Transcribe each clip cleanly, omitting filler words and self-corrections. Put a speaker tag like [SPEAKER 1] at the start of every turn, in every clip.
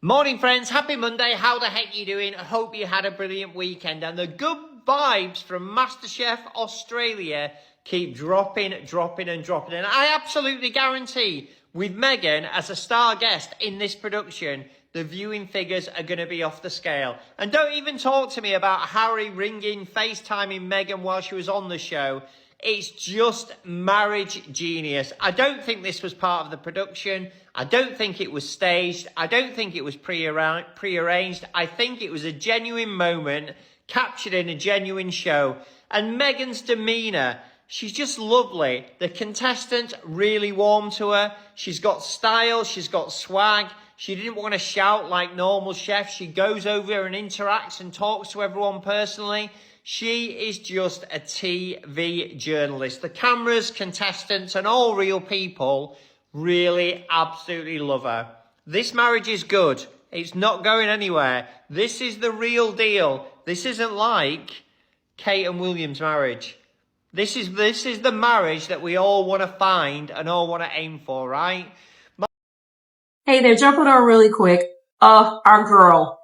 [SPEAKER 1] Morning friends, happy Monday. How the heck you doing? I hope you had a brilliant weekend and the good vibes from Masterchef Australia keep dropping. And I absolutely guarantee with Meghan as a star guest in this production, the viewing figures are going to be off the scale. And don't even talk to me about Harry ringing, FaceTiming Meghan while she was on the show. It's just marriage genius. I don't think this was part of the production. I don't think it was staged. I don't think it was prearranged. I think it was a genuine moment captured in a genuine show. And Meghan's demeanour, she's just lovely. The contestants really warm to her. She's got style. She's got swag. She didn't want to shout like normal chefs. She goes over and interacts and talks to everyone personally. She is just a TV journalist. The cameras, contestants, and all real people really absolutely love her. This marriage is good. It's not going anywhere. This is the real deal. This isn't like Kate and William's marriage. This is the marriage that we all want to find and all want to aim for, right?
[SPEAKER 2] Hey there, jumping on really quick. Our girl.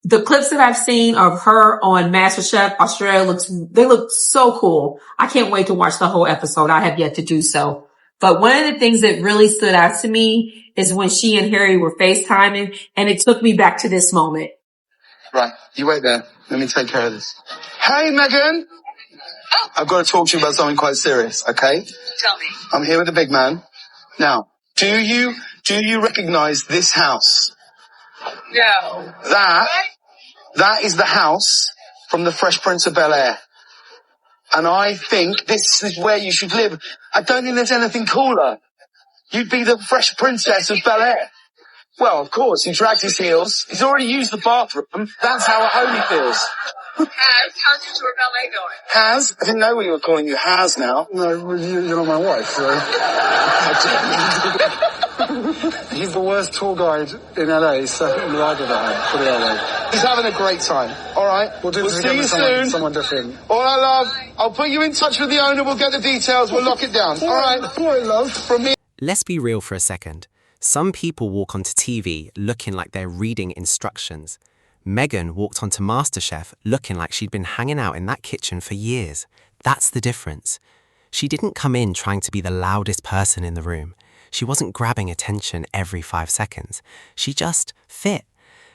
[SPEAKER 2] The clips that I've seen of her on Masterchef Australia they look so cool. I can't wait to watch the whole episode. I have yet to do so. But one of the things that really stood out to me is when she and Harry were FaceTiming, and it took me back to this moment.
[SPEAKER 3] Right, you wait there. Let me take care of this. Hey, Meghan! I've got to talk to you about something quite serious, okay?
[SPEAKER 4] Tell me.
[SPEAKER 3] I'm here with the big man. Now, do you recognize this house?
[SPEAKER 4] No.
[SPEAKER 3] That is the house from the Fresh Prince of Bel-Air. And I think this is where you should live. I don't think there's anything cooler. You'd be the Fresh Princess of Bel-Air. Well, of course, he dragged his heels. He's already used the bathroom. That's how at home he feels.
[SPEAKER 4] How's your tour ballet going?
[SPEAKER 3] Has? I didn't know we were calling you Has now.
[SPEAKER 5] No, you're not my wife, so... He's the worst tour guide in LA, so rather than him, put it that way.
[SPEAKER 3] He's having a great time. All right?
[SPEAKER 5] We'll
[SPEAKER 3] see you soon.
[SPEAKER 5] Someone different.
[SPEAKER 3] All right, love. I'll put you in touch with the owner. We'll get the details. We'll lock it down. All right?
[SPEAKER 5] All right, love.
[SPEAKER 3] From me.
[SPEAKER 6] Let's be real for a second. Some people walk onto TV looking like they're reading instructions. Meghan walked onto MasterChef looking like she'd been hanging out in that kitchen for years. That's the difference. She didn't come in trying to be the loudest person in the room. She wasn't grabbing attention every 5 seconds. She just fit.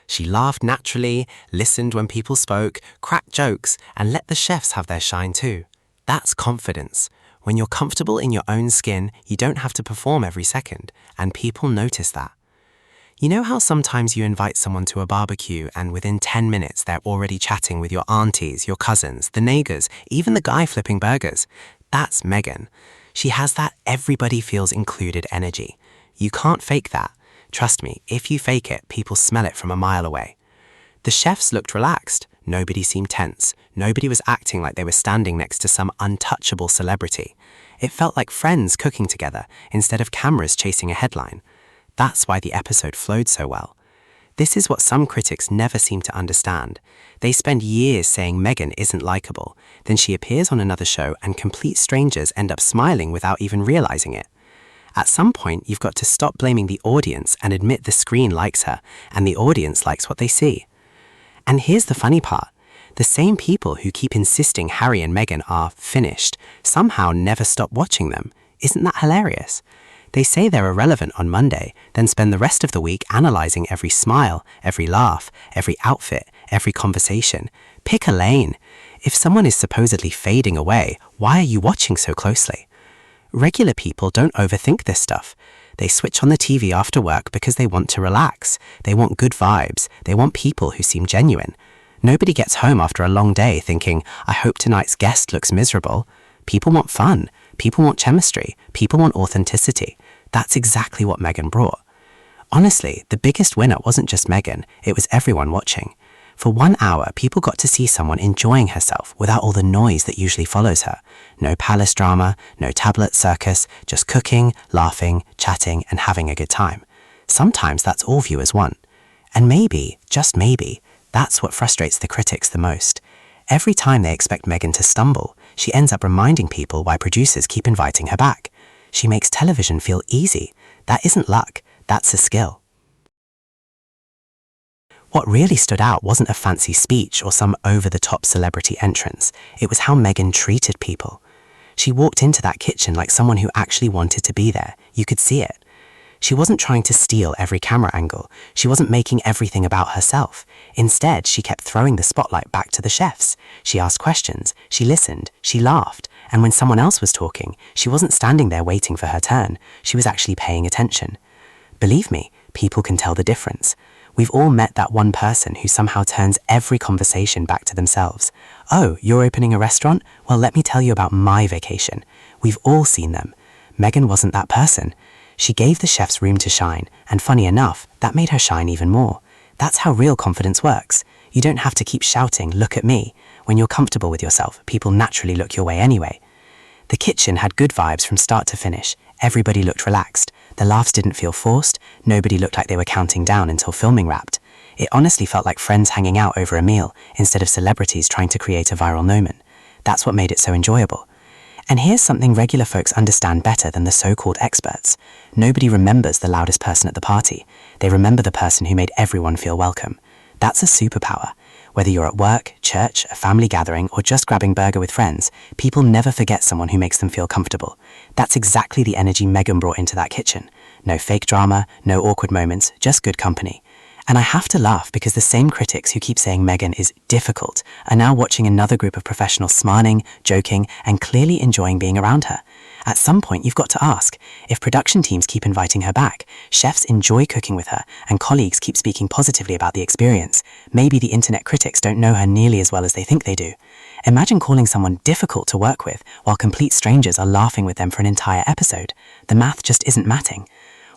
[SPEAKER 6] She laughed naturally, listened when people spoke, cracked jokes, and let the chefs have their shine too. That's confidence. When you're comfortable in your own skin, you don't have to perform every second, and people notice that. You know how sometimes you invite someone to a barbecue and within 10 minutes they're already chatting with your aunties, your cousins, the neighbors, even the guy flipping burgers? That's Meghan. She has that everybody feels included energy. You can't fake that. Trust me, if you fake it, people smell it from a mile away. The chefs looked relaxed. Nobody seemed tense. Nobody was acting like they were standing next to some untouchable celebrity. It felt like friends cooking together instead of cameras chasing a headline. That's why the episode flowed so well. This is what some critics never seem to understand. They spend years saying Meghan isn't likable. Then she appears on another show and complete strangers end up smiling without even realizing it. At some point, you've got to stop blaming the audience and admit the screen likes her, and the audience likes what they see. And here's the funny part. The same people who keep insisting Harry and Meghan are finished somehow never stop watching them. Isn't that hilarious? They say they're irrelevant on Monday, then spend the rest of the week analyzing every smile, every laugh, every outfit, every conversation. Pick a lane. If someone is supposedly fading away, why are you watching so closely? Regular people don't overthink this stuff. They switch on the TV after work because they want to relax. They want good vibes. They want people who seem genuine. Nobody gets home after a long day thinking, I hope tonight's guest looks miserable. People want fun. People want chemistry. People want authenticity. That's exactly what Meghan brought. Honestly, the biggest winner wasn't just Meghan, it was everyone watching. For 1 hour, people got to see someone enjoying herself without all the noise that usually follows her. No palace drama, no tablet circus, just cooking, laughing, chatting, and having a good time. Sometimes that's all viewers want. And maybe, just maybe, that's what frustrates the critics the most. Every time they expect Meghan to stumble, she ends up reminding people why producers keep inviting her back. She makes television feel easy. That isn't luck, that's a skill. What really stood out wasn't a fancy speech or some over-the-top celebrity entrance. It was how Meghan treated people. She walked into that kitchen like someone who actually wanted to be there. You could see it. She wasn't trying to steal every camera angle. She wasn't making everything about herself. Instead, she kept throwing the spotlight back to the chefs. She asked questions, she listened, she laughed, and when someone else was talking, she wasn't standing there waiting for her turn. She was actually paying attention. Believe me, people can tell the difference. We've all met that one person who somehow turns every conversation back to themselves. Oh, you're opening a restaurant? Well, let me tell you about my vacation. We've all seen them. Meghan wasn't that person. She gave the chefs room to shine, and funny enough, that made her shine even more. That's how real confidence works. You don't have to keep shouting, "Look at me." When you're comfortable with yourself, people naturally look your way anyway. The kitchen had good vibes from start to finish. Everybody looked relaxed. The laughs didn't feel forced. Nobody looked like they were counting down until filming wrapped. It honestly felt like friends hanging out over a meal instead of celebrities trying to create a viral moment. That's what made it so enjoyable. And here's something regular folks understand better than the so-called experts. Nobody remembers the loudest person at the party. They remember the person who made everyone feel welcome. That's a superpower. Whether you're at work, church, a family gathering, or just grabbing burger with friends, people never forget someone who makes them feel comfortable. That's exactly the energy Meghan brought into that kitchen. No fake drama, no awkward moments, just good company. And I have to laugh because the same critics who keep saying Meghan is difficult are now watching another group of professionals smiling, joking, and clearly enjoying being around her. At some point, you've got to ask, if production teams keep inviting her back, chefs enjoy cooking with her, and colleagues keep speaking positively about the experience, maybe the internet critics don't know her nearly as well as they think they do. Imagine calling someone difficult to work with while complete strangers are laughing with them for an entire episode. The math just isn't matting.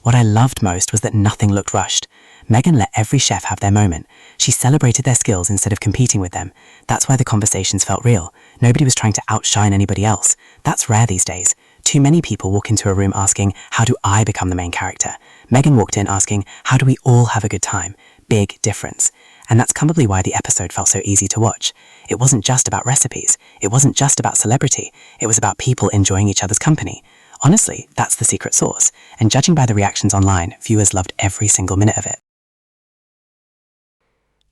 [SPEAKER 6] What I loved most was that nothing looked rushed. Meghan let every chef have their moment. She celebrated their skills instead of competing with them. That's why the conversations felt real. Nobody was trying to outshine anybody else. That's rare these days. Too many people walk into a room asking, how do I become the main character? Meghan walked in asking, how do we all have a good time? Big difference. And that's probably why the episode felt so easy to watch. It wasn't just about recipes. It wasn't just about celebrity. It was about people enjoying each other's company. Honestly, that's the secret sauce. And judging by the reactions online, viewers loved every single minute of it.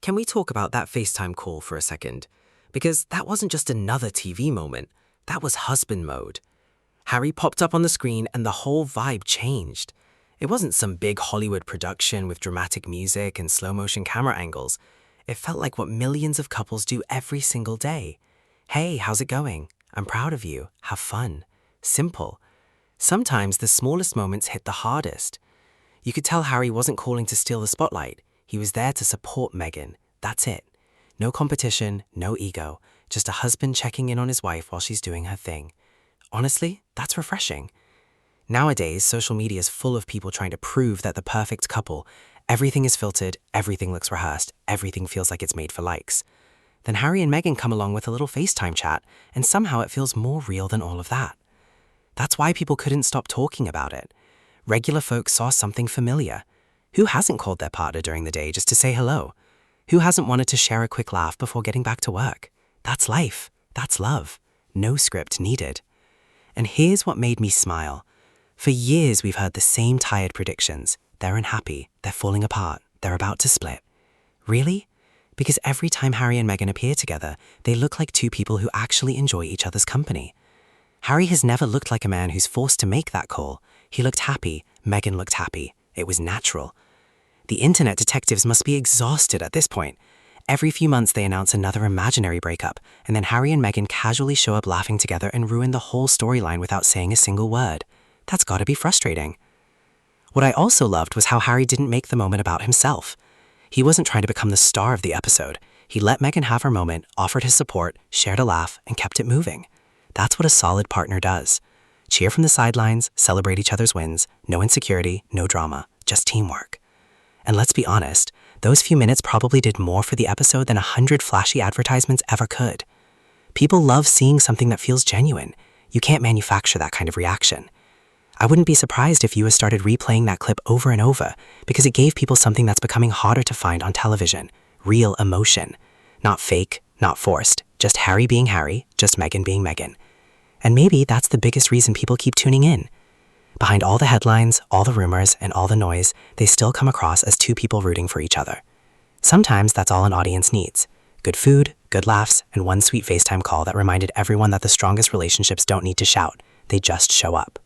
[SPEAKER 7] Can we talk about that FaceTime call for a second? Because that wasn't just another TV moment, that was husband mode. Harry popped up on the screen and the whole vibe changed. It wasn't some big Hollywood production with dramatic music and slow-motion camera angles. It felt like what millions of couples do every single day. Hey, how's it going? I'm proud of you. Have fun. Simple. Sometimes the smallest moments hit the hardest. You could tell Harry wasn't calling to steal the spotlight. He was there to support Meghan. That's it. No competition, no ego. Just a husband checking in on his wife while she's doing her thing. Honestly, that's refreshing. Nowadays, social media is full of people trying to prove that the perfect couple. Everything is filtered, everything looks rehearsed, everything feels like it's made for likes. Then Harry and Meghan come along with a little FaceTime chat, and somehow it feels more real than all of that. That's why people couldn't stop talking about it. Regular folks saw something familiar. Who hasn't called their partner during the day just to say hello? Who hasn't wanted to share a quick laugh before getting back to work? That's life. That's love. No script needed. And here's what made me smile. For years, we've heard the same tired predictions. They're unhappy. They're falling apart. They're about to split. Really? Because every time Harry and Meghan appear together, they look like two people who actually enjoy each other's company. Harry has never looked like a man who's forced to make that call. He looked happy. Meghan looked happy. It was natural. The internet detectives must be exhausted at this point. Every few months they announce another imaginary breakup, and then Harry and Meghan casually show up laughing together and ruin the whole storyline without saying a single word. That's gotta be frustrating. What I also loved was how Harry didn't make the moment about himself. He wasn't trying to become the star of the episode. He let Meghan have her moment, offered his support, shared a laugh, and kept it moving. That's what a solid partner does. Cheer from the sidelines, celebrate each other's wins, no insecurity, no drama, just teamwork. And let's be honest, those few minutes probably did more for the episode than 100 flashy advertisements ever could. People love seeing something that feels genuine. You can't manufacture that kind of reaction. I wouldn't be surprised if viewers started replaying that clip over and over because it gave people something that's becoming harder to find on television. Real emotion. Not fake, not forced. Just Harry being Harry, just Meghan being Meghan. And maybe that's the biggest reason people keep tuning in. Behind all the headlines, all the rumors, and all the noise, they still come across as two people rooting for each other. Sometimes that's all an audience needs. Good food, good laughs, and one sweet FaceTime call that reminded everyone that the strongest relationships don't need to shout, they just show up.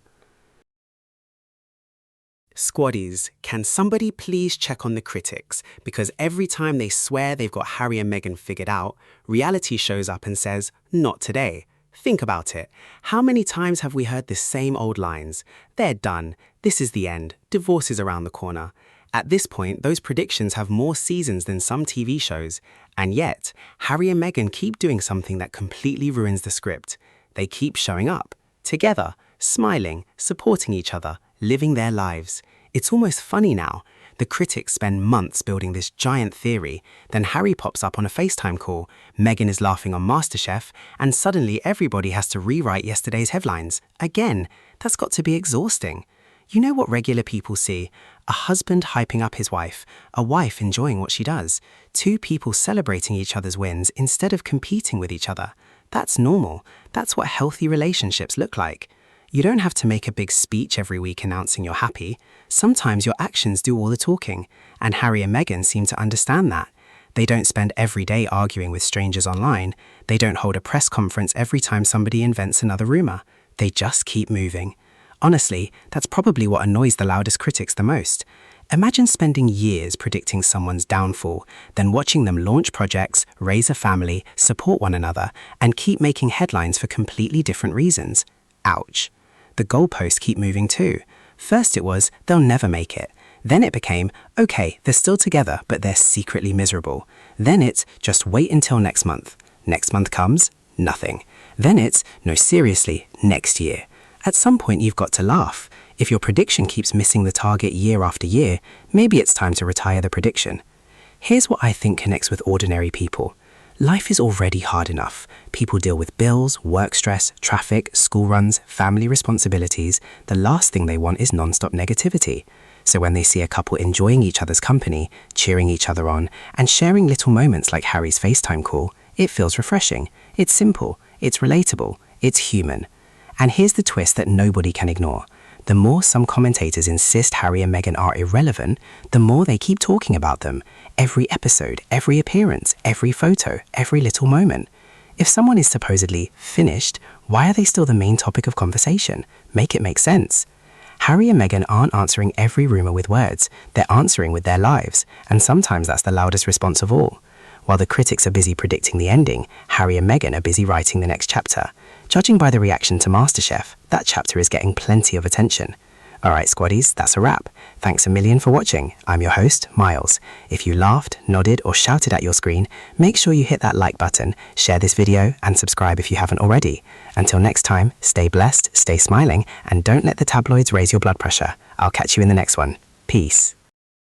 [SPEAKER 6] Squaddies, can somebody please check on the critics? Because every time they swear they've got Harry and Meghan figured out, reality shows up and says, not today. Think about it. How many times have we heard the same old lines? They're done. This is the end. Divorce is around the corner. At this point, those predictions have more seasons than some TV shows. And yet, Harry and Meghan keep doing something that completely ruins the script. They keep showing up. Together, smiling, supporting each other, living their lives. It's almost funny now. The critics spend months building this giant theory, then Harry pops up on a FaceTime call, Meghan is laughing on Masterchef, and suddenly everybody has to rewrite yesterday's headlines. Again, that's got to be exhausting. You know what regular people see? A husband hyping up his wife, a wife enjoying what she does, two people celebrating each other's wins instead of competing with each other. That's normal. That's what healthy relationships look like. You don't have to make a big speech every week announcing you're happy. Sometimes your actions do all the talking, and Harry and Meghan seem to understand that. They don't spend every day arguing with strangers online. They don't hold a press conference every time somebody invents another rumor. They just keep moving. Honestly, that's probably what annoys the loudest critics the most. Imagine spending years predicting someone's downfall, then watching them launch projects, raise a family, support one another, and keep making headlines for completely different reasons. Ouch. The goalposts keep moving too. First it was, they'll never make it. Then it became, okay, they're still together, but they're secretly miserable. Then it's, just wait until next month. Next month comes, nothing. Then it's, no seriously, next year. At some point you've got to laugh. If your prediction keeps missing the target year after year, maybe it's time to retire the prediction. Here's what I think connects with ordinary people. Life is already hard enough. People deal with bills, work stress, traffic, school runs, family responsibilities. The last thing they want is non-stop negativity. So when they see a couple enjoying each other's company, cheering each other on, and sharing little moments like Harry's FaceTime call, it feels refreshing. It's simple, it's relatable, it's human. And here's the twist that nobody can ignore. The more some commentators insist Harry and Meghan are irrelevant, the more they keep talking about them. Every episode, every appearance, every photo, every little moment. If someone is supposedly finished, why are they still the main topic of conversation? Make it make sense. Harry and Meghan aren't answering every rumor with words. They're answering with their lives, and sometimes that's the loudest response of all. While the critics are busy predicting the ending, Harry and Meghan are busy writing the next chapter. Judging by the reaction to Masterchef, that chapter is getting plenty of attention. Alright squaddies, that's a wrap. Thanks a million for watching. I'm your host, Miles. If you laughed, nodded, or shouted at your screen, make sure you hit that like button, share this video, and subscribe if you haven't already. Until next time, stay blessed, stay smiling, and don't let the tabloids raise your blood pressure. I'll catch you in the next one. Peace.